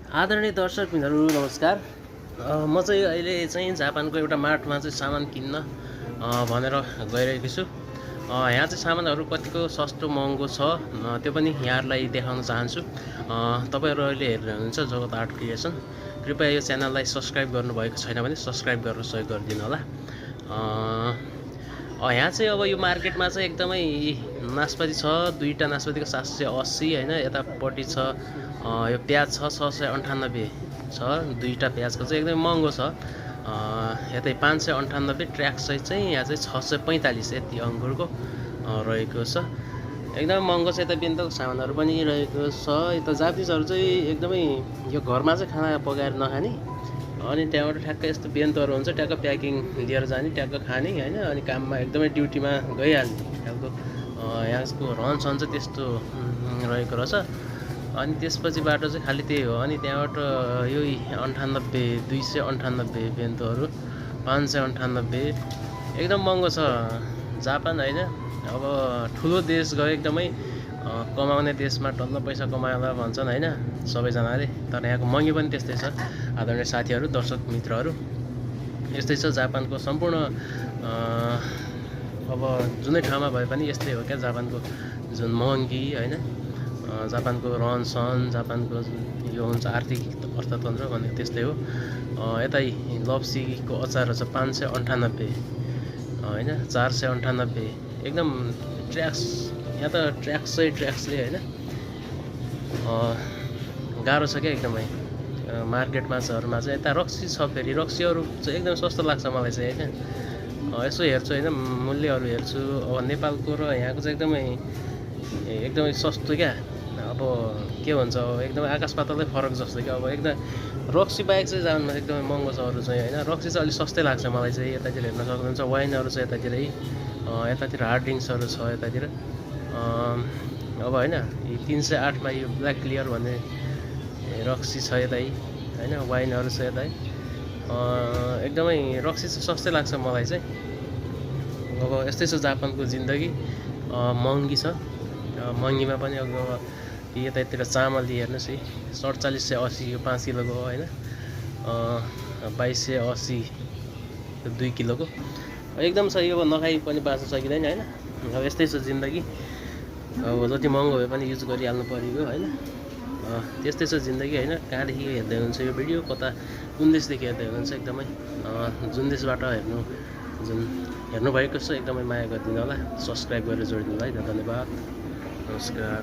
आदरणीय दर्शक मित्रहरू नमस्कार। म चाहिँ अहिले चाहिँ जापानको एउटा मार्टमा चाहिँ सामान किन्न भनेर गइरहेको छु। यहाँ चाहिँ सामानहरू कतिको सस्तो महँगो छ त्यो पनि यहाँहरूलाई देखाउन चाहन्छु। तपाईहरु अहिले हेरेर हुनुहुन्छ जगत आर्ट क्रिएसन। कृपया यो च्यानललाई सब्स्क्राइब गर्नुभएको छैन भने सब्स्क्राइब गरेर सहयोग गरिदिनु होला। यहाँ चाहिँ अब यो मार्केटमा चाहिँ एकदमै नास्पाती छ। दुईटा नास्पातीको 780 हैन। यतापट्टि छ यो प्याज छ 698 छ। दुईटा प्याजको चाहिँ एकदमै महँगो छ। यतै 598 ट्र्याक चाहिँ यहाँ चाहिँ 645 यति अङ्गुरको रहेको छ। एकदमै महँगो छ। यता बेन्तको सामानहरू पनि रहेको छ। यता जापानिजहरू चाहिँ एकदमै यो घरमा चाहिँ खाना पकाएर नखाने अनि त्यहाँबाट ठ्याक्क यस्तो बेन्तहरू हुन्छ ट्याक्क प्याकिङ लिएर जाने ट्याक्क खाने हैन। अनि काममा एकदमै ड्युटीमा गइहाल्ने खालको यहाँको रहनसहन चाहिँ त्यस्तो रहेको रहेछ। अनि त्यसपछि बाटो चाहिँ खालि त्यही हो। अनि त्यहाँबाट यो 98 298 बेन्तोहरू 598 एकदम महँगो छ जापान हैन। अब ठुलो देश गयो एकदमै कमाउने देशमा टन्न पैसा कमाएला भन्छन् हैन सबैजनाले। तर यहाँको महँगी पनि त्यस्तै छ। आदरणीय साथीहरू दर्शक मित्रहरू यस्तै छ जापानको सम्पूर्ण अब जुनै ठाउँमा भए पनि यस्तै हो क्या जापानको जुन महँगी हैन। जापानको रहनसहन जापानको यो हुन्छ आर्थिक अर्थतन्त्र भनेको त्यस्तै हो। यतै लप्सीको अचार छ 598 हैन 498 एकदम ट्र्याक्स। यहाँ त ट्र्याक्सले हैन गाह्रो छ क्या एकदमै मार्केटमा चहरमा चाहिँ। यता रक्सी छ फेरि रक्सीहरू चाहिँ एकदम सस्तो लाग्छ मलाई चाहिँ हैन। यसो हेर्छु हैन मूल्यहरू हेर्छु अब नेपालको र यहाँको चाहिँ एकदमै सस्तो क्या। अब के भन्छ एकदमै आकाश पातालै फरक जस्तो क्या। अब एकदम रक्सी बाहेक चाहिँ जानमा एकदमै महँगो छ अरू चाहिँ हैन। रक्सी चाहिँ अलिक सस्तै लाग्छ मलाई चाहिँ। यतातिर हेर्न सक्नुहुन्छ वाइनहरू छ यतातिरै यतातिर हार्ड ड्रिङ्क्सहरू छ यतातिर। अब हैन 308 मा यो ब्ल्याक क्लियर भन्ने रक्सी छ यतै हैन। वाइनहरू छ यतै एकदमै रक्सी चाहिँ सस्तै लाग्छ मलाई चाहिँ। अब यस्तै छ जापानको जिन्दगी महँगी छ। महँगीमा पनि अब यतातिर चामल हेर्नुहोस् है 4780 यो 5 किलोको हैन 2280 2 किलोको एकदम छ। यो नखाइ पनि बाँच्न सकिँदैन हैन। अब यस्तै छ जिन्दगी। अब जति महँगो भए पनि युज गरिहाल्नु परेको हैन। त्यस्तै छ जिन्दगी हैन। कहाँदेखि हेर्दै हुनुहुन्छ यो भिडियो कता कुन देशदेखि हेर्दै हुनुहुन्छ एकदमै जुन देशबाट हेर्नु भएको छ एकदमै माया गरिदिनु होला। सब्स्क्राइब गरेर जोडिदिनु होला है। धन्यवाद नमस्कार।